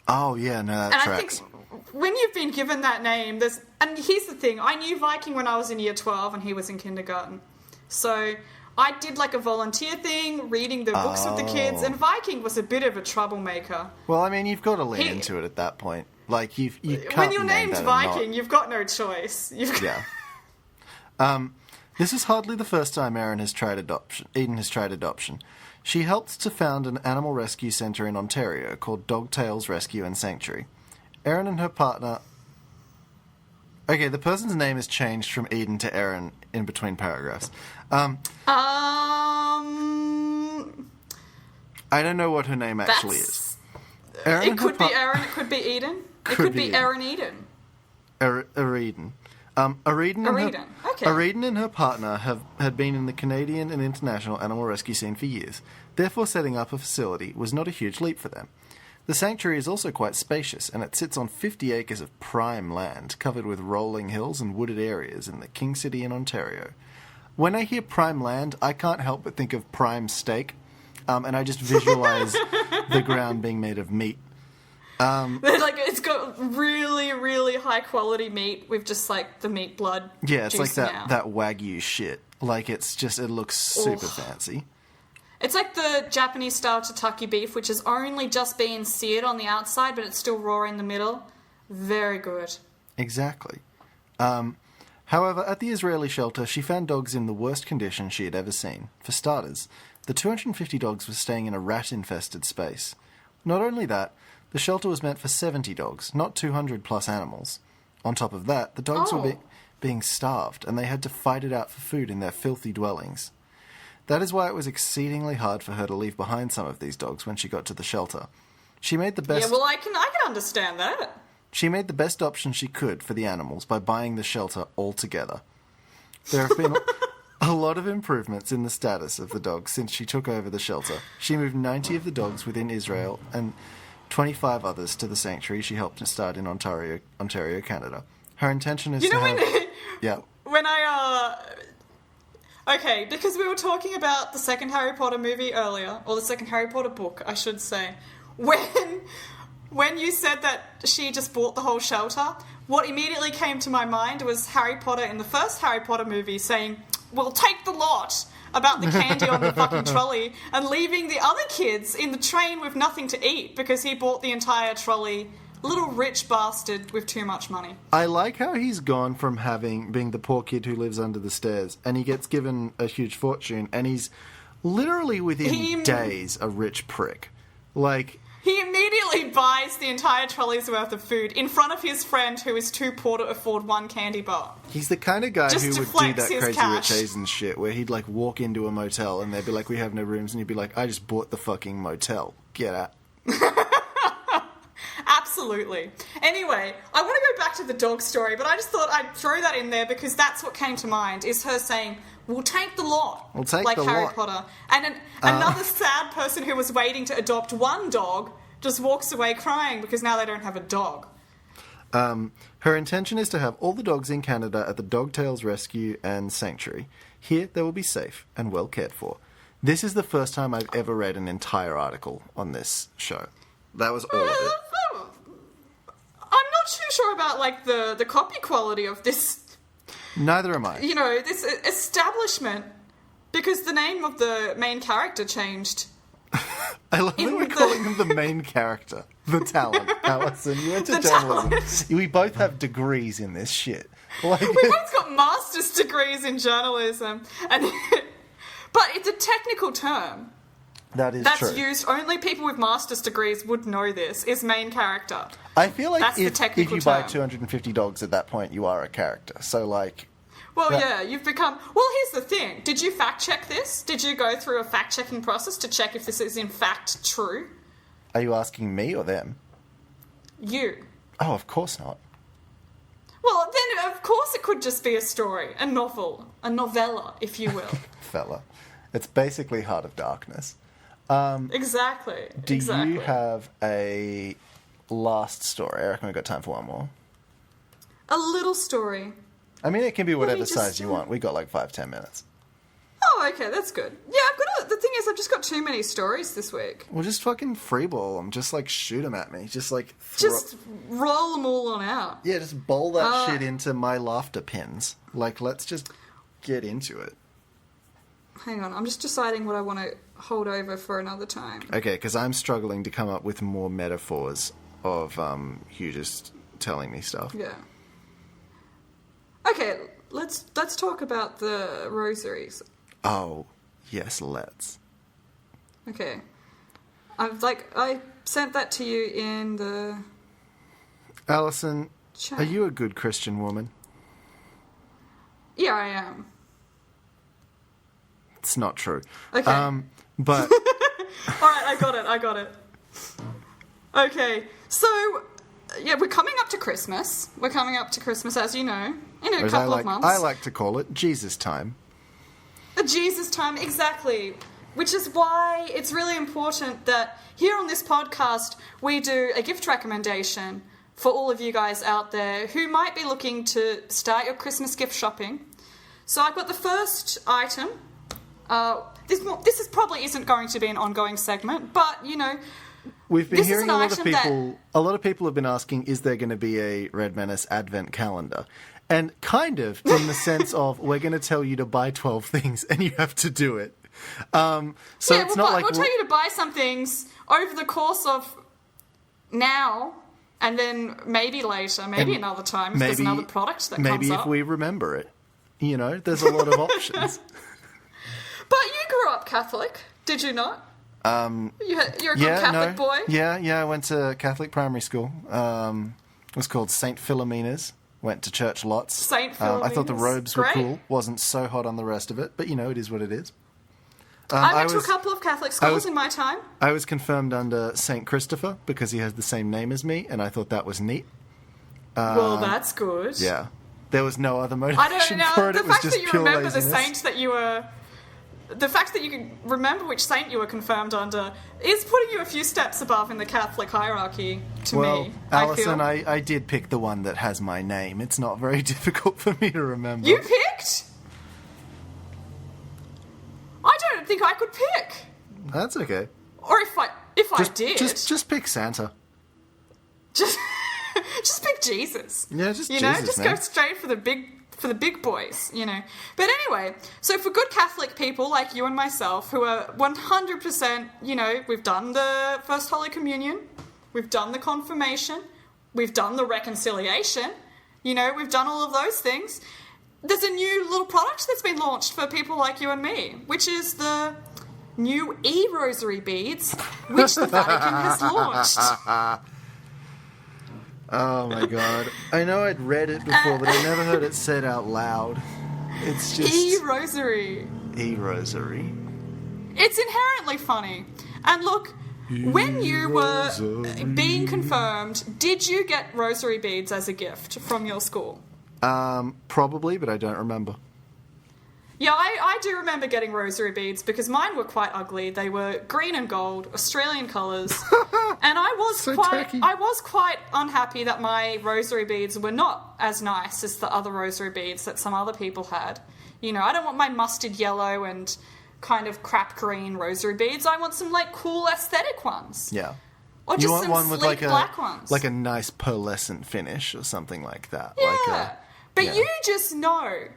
Oh, yeah, no, that tracks. I think when you've been given that name, and here's the thing, I knew Viking when I was in year 12 and he was in kindergarten. So I did like a volunteer thing, reading the books of the kids, and Viking was a bit of a troublemaker. Well, I mean, you've got to lean into it at that point. Like, you can't when your name's Viking, you've got no choice. Yeah. This is hardly the first time Eden has tried adoption. She helped to found an animal rescue centre in Ontario called Dogtails Rescue and Sanctuary. Erin and her partner... Okay, the person's name is changed from Eden to Erin in between paragraphs. I don't know what her name actually is. It could be Erin, it could be Eden. It could be Erin Eden. Eden. Eden and her partner had been in the Canadian and international animal rescue scene for years. Therefore, setting up a facility was not a huge leap for them. The sanctuary is also quite spacious, and it sits on 50 acres of prime land, covered with rolling hills and wooded areas in the King City in Ontario. When I hear prime land, I can't help but think of prime steak, and I just visualize the ground being made of meat. Like it's got really, really high quality meat with just like the meat blood. Yeah, it's like that out. that Wagyu shit. Like it looks super fancy. It's like the Japanese style tataki beef, which has only just been seared on the outside, but it's still raw in the middle. Very good. Exactly. However, at the Israeli shelter, she found dogs in the worst condition she had ever seen. For starters, the 250 dogs were staying in a rat-infested space. Not only that, the shelter was meant for 70 dogs, not 200 plus animals. On top of that, the dogs were being starved, and they had to fight it out for food in their filthy dwellings. That is why it was exceedingly hard for her to leave behind some of these dogs when she got to the shelter. She made the best... Yeah, well, I can understand that. She made the best option she could for the animals by buying the shelter altogether. There have been a lot of improvements in the status of the dogs since she took over the shelter. She moved 90 of the dogs within Israel and 25 others to the sanctuary she helped to start in Ontario, Canada. Her intention is When I okay, because we were talking about the second Harry Potter movie earlier, or the second Harry Potter book, I should say. When you said that she just bought the whole shelter, what immediately came to my mind was Harry Potter in the first Harry Potter movie saying, "We'll take the lot," about the candy on the fucking trolley, and leaving the other kids in the train with nothing to eat because he bought the entire trolley. Little rich bastard with too much money. I like how he's gone from being the poor kid who lives under the stairs, and he gets given a huge fortune, and he's literally within days a rich prick. Like, He immediately buys the entire trolley's worth of food in front of his friend who is too poor to afford one candy bar. He's the kind of guy Just who to would do flex that his Crazy cash. Rich Asians shit, where he'd like walk into a motel and they'd be like, "We have no rooms," and he'd be like, "I just bought the fucking motel. Get out." Absolutely. Anyway, I want to go back to the dog story, but I just thought I'd throw that in there because that's what came to mind, is her saying, "We'll take the lot." We'll take like the Harry lot. Potter. And another sad person who was waiting to adopt one dog just walks away crying because now they don't have a dog. Her intention is to have all the dogs in Canada at the Dogtails Rescue and Sanctuary. Here, they will be safe and well cared for. This is the first time I've ever read an entire article on this show. That was all of it. I'm not too sure about like the copy quality of this, Neither am I. this establishment, because the name of the main character changed. I love that we're calling him the main character. The talent. Alison, you went to journalism. We both have degrees in this shit. Like, We both got master's degrees in journalism, but it's a technical term. that's true. Used, only people with master's degrees would know this, is main character. I feel like That's the if technical you buy term. 250 dogs at that point, you are a character. So, like... Well, Yeah. yeah, you've become... Well, here's the thing. Did you fact-check this? Did you go through a fact-checking process to check if this is in fact true? Are you asking me or them? You. Oh, of course not. Well, then, of course it could just be a story, a novel, a novella, if you will. Fella. It's basically Heart of Darkness. Exactly. Do exactly. you have a last story? I reckon we've got time for one more. A little story. I mean, it can be whatever just, size you want. We got like 5-10 minutes. Oh, okay, that's good. Yeah, the thing is, I've just got too many stories this week. Well, just fucking freeball them. Just like shoot them at me. Just like Just roll them all on out. yeah, just bowl that shit into my laughter pins. Like, let's just get into it. Hang on, I'm just deciding what I want to hold over for another time. Okay, because I'm struggling to come up with more metaphors of you just telling me stuff. Yeah. Okay, let's talk about the rosaries. Oh, yes, let's. Okay. I sent that to you in the Alison, chat. are you a good Christian woman? Yeah, I am. It's not true. Okay. But Alright, I got it. Okay, so, yeah, we're coming up to Christmas. We're coming up to Christmas, as you know, in a as couple of months. I like to call it Jesus time. A Jesus time, exactly. Which is why it's really important that here on this podcast we do a gift recommendation for all of you guys out there who might be looking to start your Christmas gift shopping. So I've got the first item. This probably isn't going to be an ongoing segment, but, We've been This is hearing an a lot of item that- people. A lot of people have been asking, "Is there going to be a Red Menace Advent calendar?" And kind of in the sense of, we're going to tell you to buy 12 things and you have to do it. So yeah, it's not like we'll tell you to buy some things over the course of now, and then maybe later, maybe And another time if there's another product that comes maybe up. if we remember it. There's a lot of options. But you grew up Catholic, did you not? You're a good Catholic boy? Yeah, I went to Catholic primary school. It was called St. Philomena's. Went to church lots. St. I thought the Philomena's. robes Great. were cool. Wasn't so hot on the rest of it, but it is what it is. I went to a couple of Catholic schools in my time. I was confirmed under St. Christopher because he has the same name as me, and I thought that was neat. Well, that's good. Yeah. There was no other I motivation don't for know. it. The It was fact just that you pure remember laziness. the saint that you were... The fact that you can remember which saint you were confirmed under is putting you a few steps above in the Catholic hierarchy, to me, Alison, I feel. I did pick the one that has my name. It's not very difficult for me to remember. You picked? I don't think I could pick. That's okay. Or if I did... Just pick Santa. Just pick Jesus. Yeah, just you Jesus, just man. go straight for the big boys, But anyway, so for good Catholic people like you and myself who are 100%, we've done the First Holy Communion, we've done the confirmation, we've done the reconciliation, we've done all of those things. There's a new little product that's been launched for people like you and me, which is the new e-rosary beads, which the Vatican has launched. Oh my god. I know I'd read it before, but I never heard it said out loud. It's just... E-rosary. E-rosary. It's inherently funny. And look, when you were being confirmed, did you get rosary beads as a gift from your school? Probably, but I don't remember. Yeah, I do remember getting rosary beads because mine were quite ugly. They were green and gold, Australian colours, and I was quite unhappy that my rosary beads were not as nice as the other rosary beads that some other people had. You know, I don't want my mustard yellow and kind of crap green rosary beads. I want some like cool aesthetic ones. Yeah. Or just some sleek black ones. Like a nice pearlescent finish or something like that. Yeah. You just know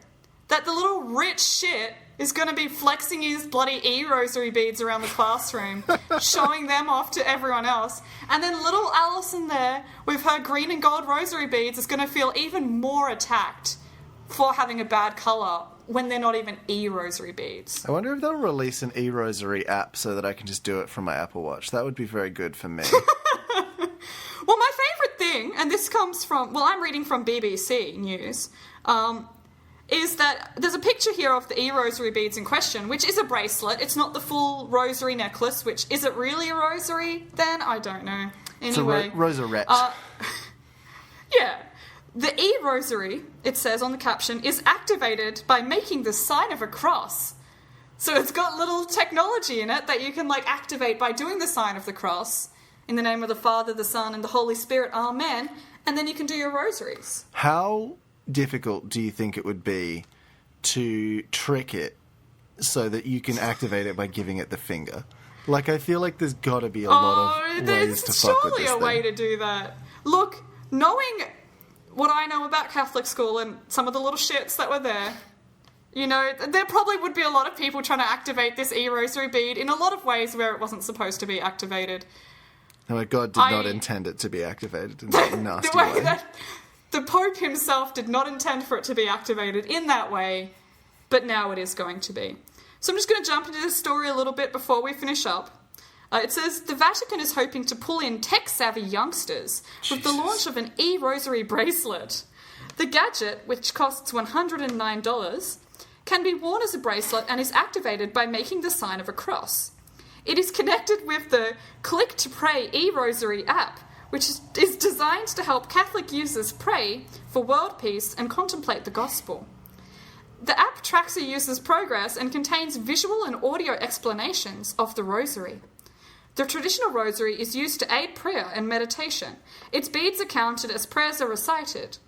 that the little rich shit is going to be flexing his bloody e-rosary beads around the classroom, showing them off to everyone else. And then little Alison there, with her green and gold rosary beads, is going to feel even more attacked for having a bad colour when they're not even e-rosary beads. I wonder if they'll release an e-rosary app so that I can just do it from my Apple Watch. That would be very good for me. Well, my favourite thing, and this comes from, well, I'm reading from BBC News, is that there's a picture here of the e-rosary beads in question, which is a bracelet. It's not the full rosary necklace, which, is it really a rosary then? I don't know. Anyway. It's a rosarette. Yeah. The e-rosary, it says on the caption, is activated by making the sign of a cross. So it's got little technology in it that you can, like, activate by doing the sign of the cross. In the name of the Father, the Son, and the Holy Spirit, Amen. And then you can do your rosaries. How difficult do you think it would be to trick it so that you can activate it by giving it the finger? Like, I feel like there's got to be a lot of ways to fuck with this thing. There's surely a way to do that. Look, knowing what I know about Catholic school and some of the little shits that were there, you know, there probably would be a lot of people trying to activate this e-rosary bead in a lot of ways where it wasn't supposed to be activated. No, God did not intend it to be activated in that nasty way. That the Pope himself did not intend for it to be activated in that way, but now it is going to be. So I'm just going to jump into this story a little bit before we finish up. It says, the Vatican is hoping to pull in tech-savvy youngsters with the launch of an e-rosary bracelet. The gadget, which costs $109, can be worn as a bracelet and is activated by making the sign of a cross. It is connected with the Click to Pray e-rosary app, which is designed to help Catholic users pray for world peace and contemplate the gospel. The app tracks a user's progress and contains visual and audio explanations of the rosary. The traditional rosary is used to aid prayer and meditation. Its beads are counted as prayers are recited.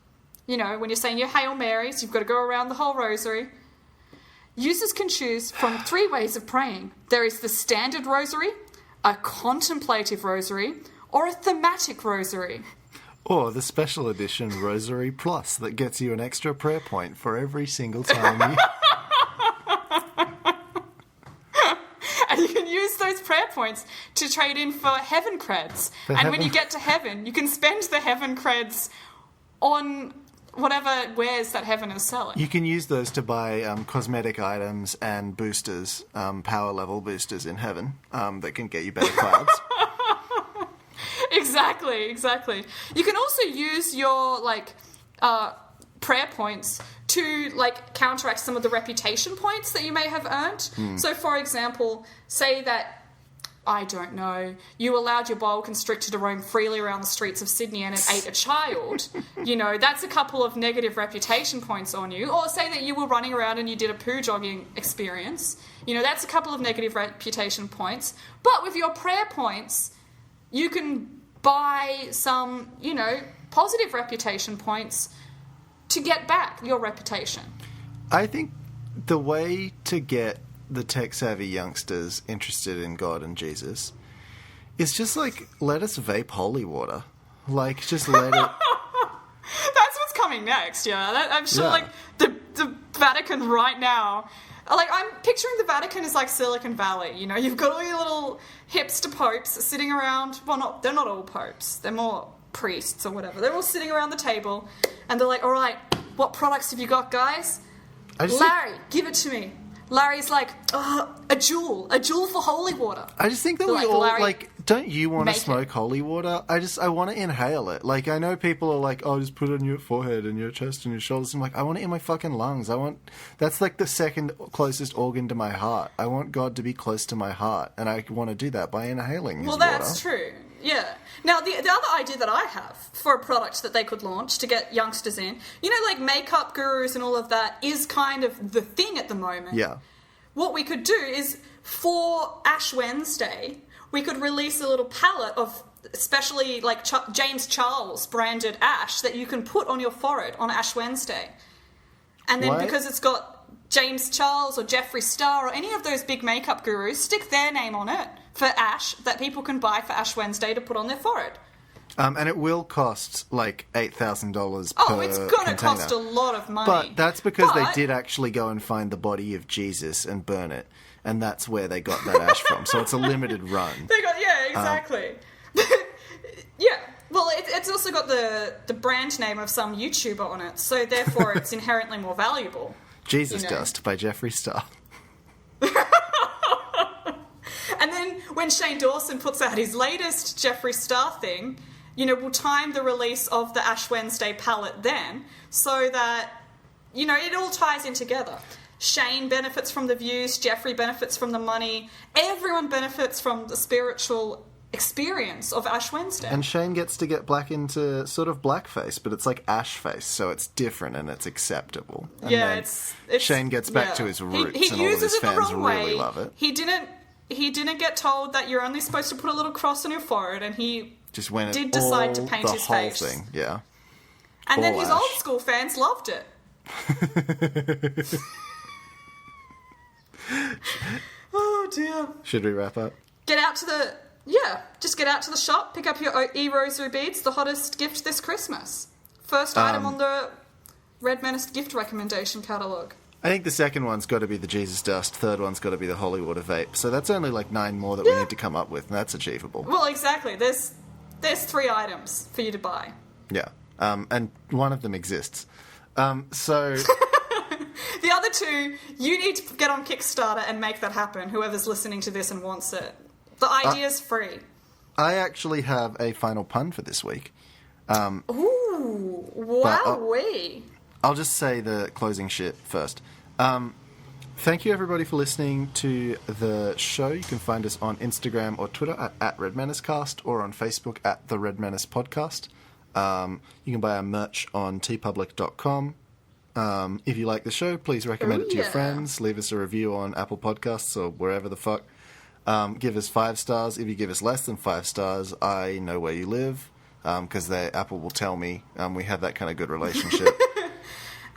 You know, when you're saying your Hail Marys, you've got to go around the whole rosary. Users can choose from 3 ways of praying. There is the standard rosary, a contemplative rosary, or a thematic rosary. Or the special edition Rosary Plus that gets you an extra prayer point for every single time you... And you can use those prayer points to trade in for heaven creds. When you get to heaven, you can spend the heaven creds on whatever wares that heaven is selling. You can use those to buy cosmetic items and boosters, power level boosters in heaven that can get you better clouds. Exactly. You can also use your prayer points to counteract some of the reputation points that you may have earned. So, for example, say that, I don't know, you allowed your boa constrictor to roam freely around the streets of Sydney and it ate a child. You know, that's a couple of negative reputation points on you. Or say that you were running around and you did a poo jogging experience. You know, that's a couple of negative reputation points. But with your prayer points, you can buy some, positive reputation points to get back your reputation. I think the way to get the tech-savvy youngsters interested in God and Jesus is just, let us vape holy water. Just let it... That's what's coming next, yeah. I'm sure, the Vatican right now... I'm picturing the Vatican as Silicon Valley, You've got all your little hipster popes sitting around... Well, they're not all popes. They're more priests or whatever. They're all sitting around the table, and they're like, all right, what products have you got, guys? Larry, give it to me. Larry's like, a jewel for holy water. I just think that Like, we all, Larry, like, don't you want to make it. smoke holy water? I want to inhale it. Like, I know people are like, oh, just put it on your forehead and your chest and your shoulders. I'm like, I want it in my fucking lungs. That's like the second closest organ to my heart. I want God to be close to my heart, and I want to do that by inhaling his Well, water. that's true. Yeah. Now, the other idea that I have for a product that they could launch to get youngsters in, you know, like makeup gurus and all of that is kind of the thing at the moment. Yeah. What we could do is, for Ash Wednesday, we could release a little palette of especially like James Charles branded ash that you can put on your forehead on Ash Wednesday. And then because it's got James Charles or Jeffree Star or any of those big makeup gurus, stick their name on it for ash that people can buy for Ash Wednesday to put on their forehead. And it will cost like $8,000 Oh, per it's going to container. cost a lot of money. But that's because they did actually go and find the body of Jesus and burn it. And that's where they got that ash from. So it's a limited run. Yeah, exactly. Yeah. Well, it's also got the brand name of some YouTuber on it, so therefore it's inherently more valuable. Jesus you know. Dust by Jeffree Star. And then when Shane Dawson puts out his latest Jeffree Star thing, you know, we'll time the release of the Ash Wednesday palette then, so that, you know, it all ties in together. Shane benefits from the views, Jeffree benefits from the money, everyone benefits from the spiritual experience of Ash Wednesday. And Shane gets to get black into sort of blackface, but it's like ash face, so it's different and it's acceptable. And yeah, then it's Shane gets back to his roots, he and all of uses his it the fans wrong really way. love it. He didn't get told that you're only supposed to put a little cross on your forehead, and he Just went did decide to all paint the his whole face. thing, yeah. And then all his ash. old school fans loved it. Oh dear. Should we wrap up? Just get out to the shop, pick up your e-rosary beads, the hottest gift this Christmas. First item on the Red Menace gift recommendation catalogue. I think the second one's got to be the Jesus Dust, third one's got to be the Holy Water Vape. So that's only like 9 more that we need to come up with, and that's achievable. Well, exactly. There's 3 items for you to buy. Yeah. And one of them exists. So... The other 2, you need to get on Kickstarter and make that happen, whoever's listening to this and wants it. The idea's free. I actually have a final pun for this week. Ooh, wowee. I'll just say the closing shit first. Thank you, everybody, for listening to the show. You can find us on Instagram or Twitter at Red Menace Cast, or on Facebook at The Red Menace Podcast. You can buy our merch on tpublic.com. If you like the show, please recommend it to your friends. Leave us a review on Apple Podcasts or wherever the fuck. Give us 5 stars. If you give us less than 5 stars, I know where you live, because Apple will tell me. We have that kind of good relationship.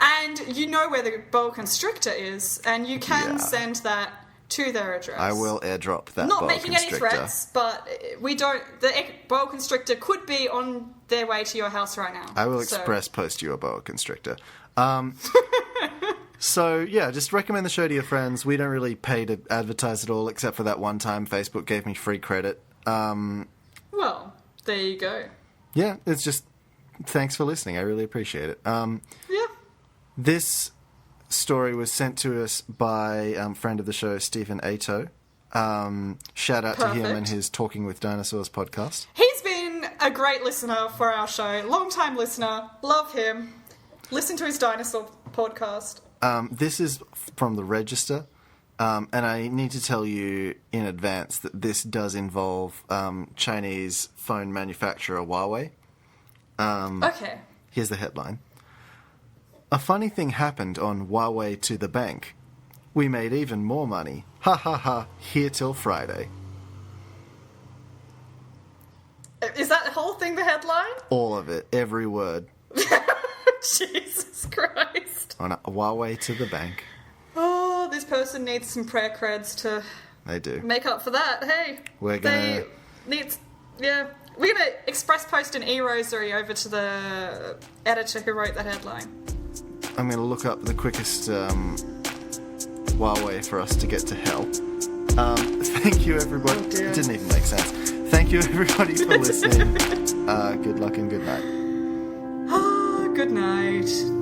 And you know where the boa constrictor is, and you can send that to their address. I will airdrop that Not boa making any constrictor. threats, but we don't. The boa constrictor could be on their way to your house right now. I will express post you a boa constrictor. So, yeah, just recommend the show to your friends. We don't really pay to advertise at all, except for that one time Facebook gave me free credit. Well, there you go. Yeah, it's just... Thanks for listening. I really appreciate it. Yeah. This story was sent to us by friend of the show, Stephen Ato. Shout out to him and his Talking with Dinosaurs podcast. He's been a great listener for our show. Long-time listener. Love him. Listen to his dinosaur podcast. This is from the Register, and I need to tell you in advance that this does involve Chinese phone manufacturer Huawei. Okay. Here's the headline. A funny thing happened on Huawei to the bank. We made even more money. Ha ha ha, here till Friday. Is that whole thing the headline? All of it, every word. Jesus Christ. On Huawei to the bank. Oh, this person needs some prayer creds to They do. make up for that. Hey. We're gonna... We're going to express post an e-rosary over to the editor who wrote that headline. I'm going to look up the quickest Huawei for us to get to hell. Thank you, everybody. Oh, dear. It didn't even make sense. Thank you, everybody, for listening. Good luck and good night. Good night.